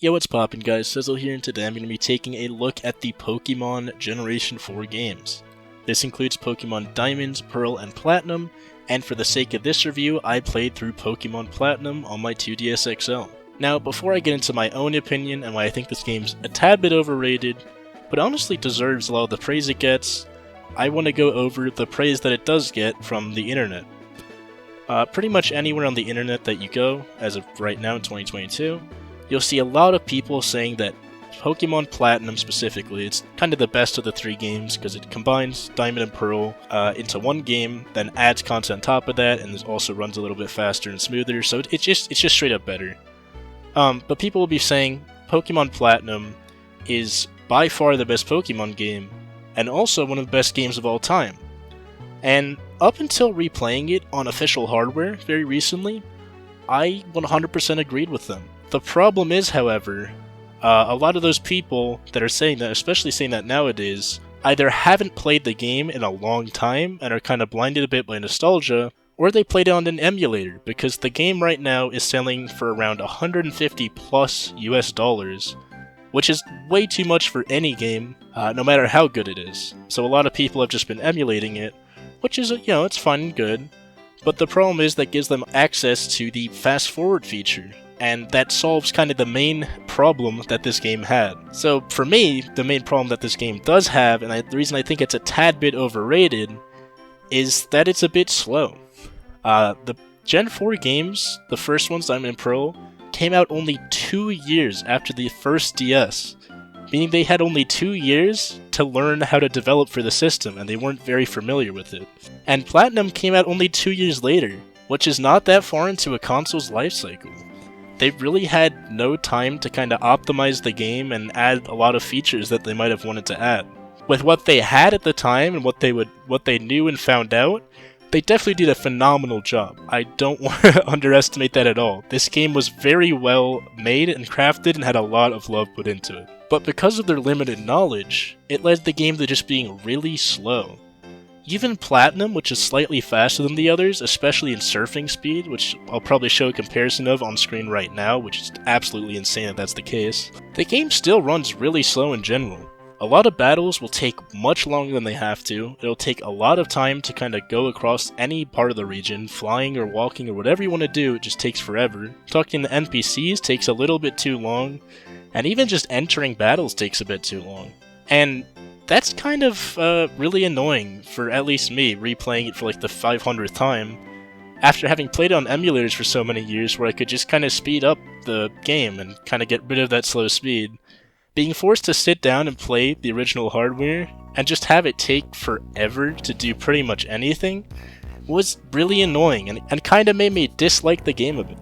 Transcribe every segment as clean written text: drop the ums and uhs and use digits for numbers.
Yo, what's poppin' guys, Sizzyl here, and today I'm going to be taking a look at the Pokemon Generation 4 games. This includes Pokemon Diamond, Pearl, and Platinum, and for the sake of this review, I played through Pokemon Platinum on my 2DS XL. Now, before I get into my own opinion and why I think this game's a tad bit overrated, but honestly deserves a lot of the praise it gets, I want to go over the praise that it does get from the internet. Pretty much anywhere on the internet that you go, as of right now in 2022, you'll see a lot of people saying that Pokemon Platinum specifically, it's kind of the best of the three games because it combines Diamond and Pearl into one game, then adds content on top of that, and it also runs a little bit faster and smoother, so it's just straight up better. But people will be saying Pokemon Platinum is by far the best Pokemon game, and also one of the best games of all time. And up until replaying it on official hardware very recently, I 100% agreed with them. The problem is, however, a lot of those people that are saying that, especially saying that nowadays, either haven't played the game in a long time and are kind of blinded a bit by nostalgia, or they played it on an emulator, because the game right now is selling for around $150 plus US, which is way too much for any game, no matter how good it is. So a lot of people have just been emulating it, which is, it's fine and good, but the problem is that gives them access to the fast forward feature, and that solves kind of the main problem that this game had. So for me, the main problem that this game does have, and the reason I think it's a tad bit overrated, is that it's a bit slow. The Gen 4 games, the first ones, Diamond and Pearl, came out only 2 years after the first DS, meaning they had only 2 years to learn how to develop for the system, and they weren't very familiar with it. And Platinum came out only 2 years later, which is not that far into a console's life cycle. They really had no time to kind of optimize the game and add a lot of features that they might have wanted to add. With what they had at the time and what they knew and found out, they definitely did a phenomenal job. I don't want to underestimate that at all. This game was very well made and crafted and had a lot of love put into it. But because of their limited knowledge, it led the game to just being really slow. Even Platinum, which is slightly faster than the others, especially in surfing speed, which I'll probably show a comparison of on screen right now, which is absolutely insane if that's the case, the game still runs really slow in general. A lot of battles will take much longer than they have to. It'll take a lot of time to kind of go across any part of the region, flying or walking or whatever you want to do, it just takes forever. Talking to NPCs takes a little bit too long, and even just entering battles takes a bit too long. And that's kind of really annoying for at least me, replaying it for like the 500th time, after having played it on emulators for so many years where I could just kind of speed up the game and kind of get rid of that slow speed. Being forced to sit down and play the original hardware, and just have it take forever to do pretty much anything, was really annoying and kind of made me dislike the game a bit.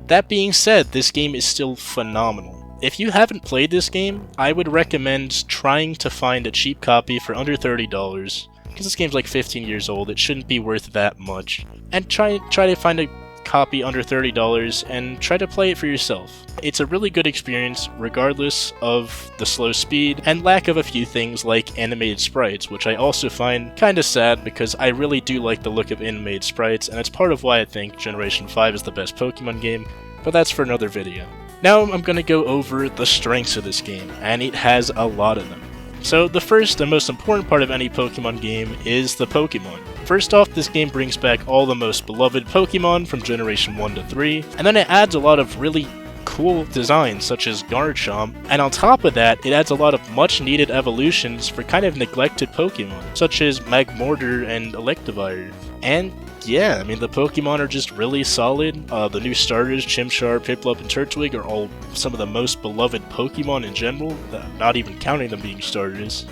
That being said, this game is still phenomenal. If you haven't played this game, I would recommend trying to find a cheap copy for under $30, because this game's like 15 years old, it shouldn't be worth that much. And try to find a copy under $30 and try to play it for yourself. It's a really good experience regardless of the slow speed and lack of a few things like animated sprites, which I also find kinda sad because I really do like the look of animated sprites, and it's part of why I think Generation 5 is the best Pokemon game, but that's for another video. Now I'm going to go over the strengths of this game, and it has a lot of them. So the first and most important part of any Pokemon game is the Pokemon. First off, this game brings back all the most beloved Pokemon from Generation 1 to 3, and then it adds a lot of really cool designs such as Garchomp, and on top of that, it adds a lot of much needed evolutions for kind of neglected Pokemon, such as Magmortar and Electivire. And yeah, I mean, the Pokemon are just really solid. The new starters, Chimchar, Piplup, and Turtwig, are all some of the most beloved Pokemon in general, not even counting them being starters.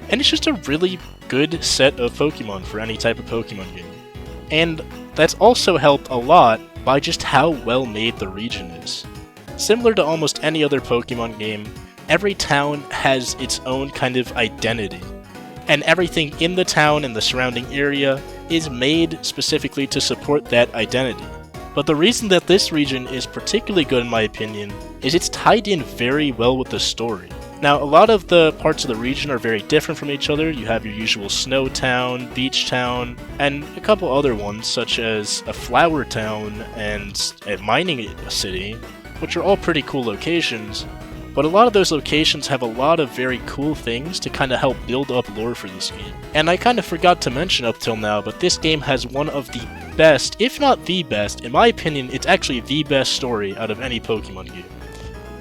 And it's just a really good set of Pokemon for any type of Pokemon game. And that's also helped a lot by just how well made the region is. Similar to almost any other Pokemon game, every town has its own kind of identity, and everything in the town and the surrounding area is made specifically to support that identity. But the reason that this region is particularly good in my opinion is it's tied in very well with the story. Now, a lot of the parts of the region are very different from each other. You have your usual snow town, beach town, and a couple other ones such as a flower town and a mining city. which are all pretty cool locations, but a lot of those locations have a lot of very cool things to kind of help build up lore for this game. And I kind of forgot to mention up till now, but this game has one of the best, if not the best, in my opinion, it's actually the best story out of any Pokemon game.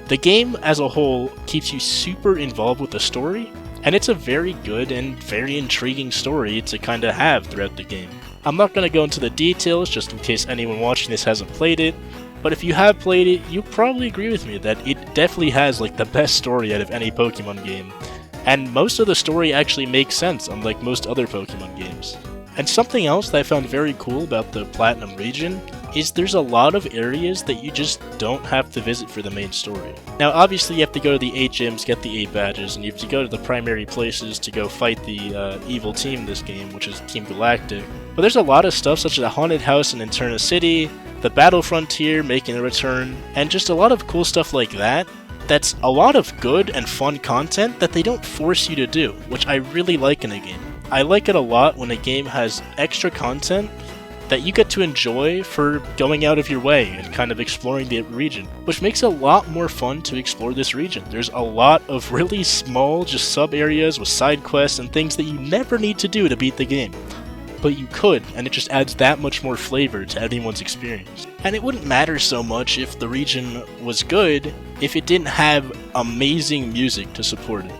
The game as a whole keeps you super involved with the story, and it's a very good and very intriguing story to kind of have throughout the game. I'm not going to go into the details just in case anyone watching this hasn't played it, but if you have played it, you'll probably agree with me that it definitely has like the best story out of any Pokemon game. And most of the story actually makes sense, unlike most other Pokemon games. And something else that I found very cool about the Platinum region is there's a lot of areas that you just don't have to visit for the main story. Now obviously you have to go to the 8 gyms, get the 8 badges, and you have to go to the primary places to go fight the evil team in this game, which is Team Galactic. But there's a lot of stuff such as a haunted house in Interna City, the Battle Frontier making a return, and just a lot of cool stuff like that. That's a lot of good and fun content that they don't force you to do, which I really like in a game. I like it a lot when a game has extra content that you get to enjoy for going out of your way and kind of exploring the region, which makes it a lot more fun to explore this region. There's a lot of really small, just sub-areas with side quests and things that you never need to do to beat the game. But you could, and it just adds that much more flavor to anyone's experience. And it wouldn't matter so much if the region was good if it didn't have amazing music to support it.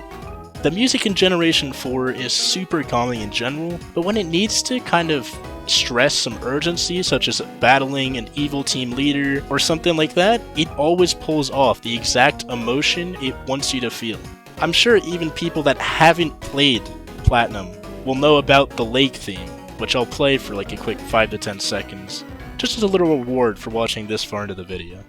The music in Generation 4 is super calming in general, but when it needs to kind of stress some urgency, such as battling an evil team leader or something like that, it always pulls off the exact emotion it wants you to feel. I'm sure even people that haven't played Platinum will know about the lake theme, which I'll play for like a quick 5 to 10 seconds, just as a little reward for watching this far into the video.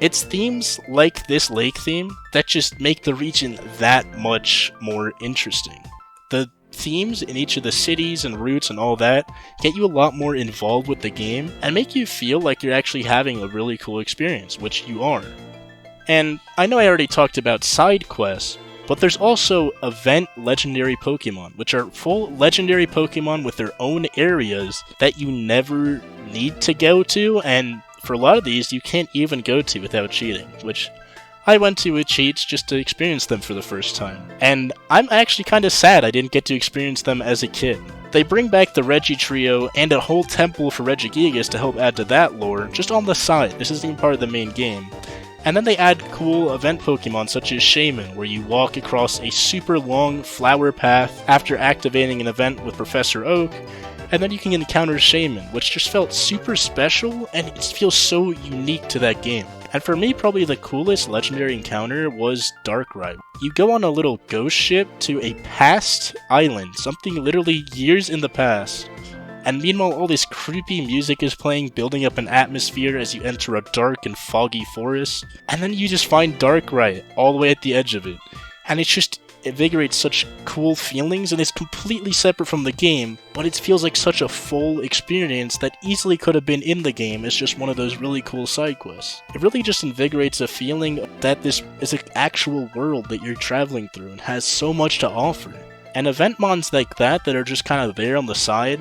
It's themes like this lake theme that just make the region that much more interesting. The themes in each of the cities and routes and all that get you a lot more involved with the game and make you feel like you're actually having a really cool experience, which you are. And I know I already talked about side quests, but there's also event legendary Pokemon, which are full legendary Pokemon with their own areas that you never need to go to, and for a lot of these, you can't even go to without cheating, which I went to with cheats just to experience them for the first time. And I'm actually kind of sad I didn't get to experience them as a kid. They bring back the Reggie Trio and a whole temple for Regigigas to help add to that lore, just on the side. This isn't even part of the main game. And then they add cool event Pokemon such as Shaman, where you walk across a super long flower path after activating an event with Professor Oak, and then you can encounter Shaman, which just felt super special, and it feels so unique to that game. And for me, probably the coolest legendary encounter was Darkrai. You go on a little ghost ship to a past island, something literally years in the past, and meanwhile all this creepy music is playing, building up an atmosphere as you enter a dark and foggy forest, and then you just find Darkrai all the way at the edge of it, and it's just invigorates such cool feelings, and it's completely separate from the game, but it feels like such a full experience that easily could have been in the game as just one of those really cool side quests. It really just invigorates a feeling that this is an actual world that you're traveling through and has so much to offer. And event mons like that are just kind of there on the side,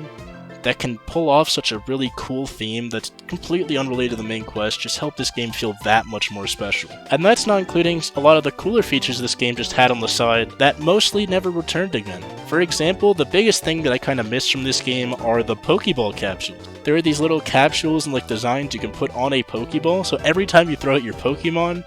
that can pull off such a really cool theme that's completely unrelated to the main quest, just help this game feel that much more special. And that's not including a lot of the cooler features this game just had on the side that mostly never returned again. For example, the biggest thing that I kind of missed from this game are the Pokeball capsules. There are these little capsules and like designs you can put on a Pokeball, so every time you throw out your Pokemon,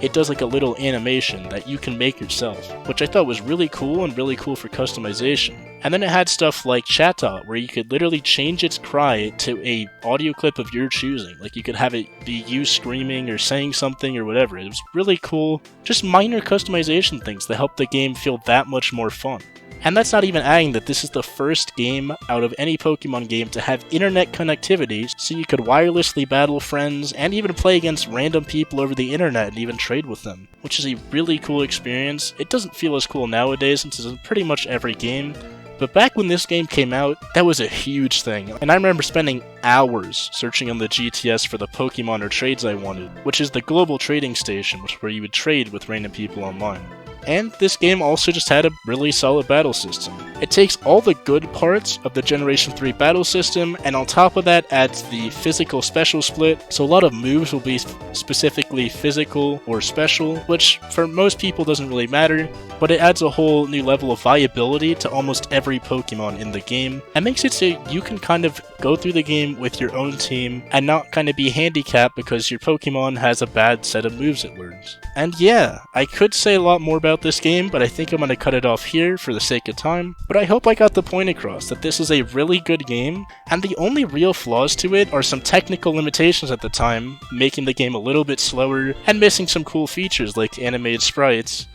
it does like a little animation that you can make yourself, which I thought was really cool and really cool for customization. And then it had stuff like Chatot, where you could literally change its cry to a audio clip of your choosing. Like you could have it be you screaming or saying something or whatever. It was really cool. Just minor customization things that help the game feel that much more fun. And that's not even adding that this is the first game out of any Pokemon game to have internet connectivity, so you could wirelessly battle friends and even play against random people over the internet and even trade with them, which is a really cool experience. It doesn't feel as cool nowadays since it's in pretty much every game, but back when this game came out, that was a huge thing, and I remember spending hours searching on the GTS for the Pokemon or trades I wanted, which is the global trading station, which is where you would trade with random people online. And this game also just had a really solid battle system. It takes all the good parts of the Generation 3 battle system, and on top of that adds the physical special split, so a lot of moves will be specifically physical or special, which for most people doesn't really matter, but it adds a whole new level of viability to almost every Pokemon in the game, and makes it so you can kind of go through the game with your own team and not kind of be handicapped because your Pokemon has a bad set of moves it learns. And yeah, I could say a lot more about this game, but I think I'm going to cut it off here for the sake of time. But I hope I got the point across that this is a really good game, and the only real flaws to it are some technical limitations at the time, making the game a little bit slower, and missing some cool features like animated sprites.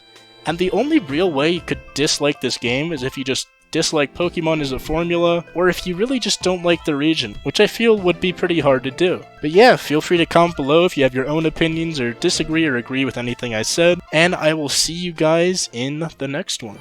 And the only real way you could dislike this game is if you just dislike Pokemon as a formula, or if you really just don't like the region, which I feel would be pretty hard to do. But yeah, feel free to comment below if you have your own opinions or disagree or agree with anything I said, and I will see you guys in the next one.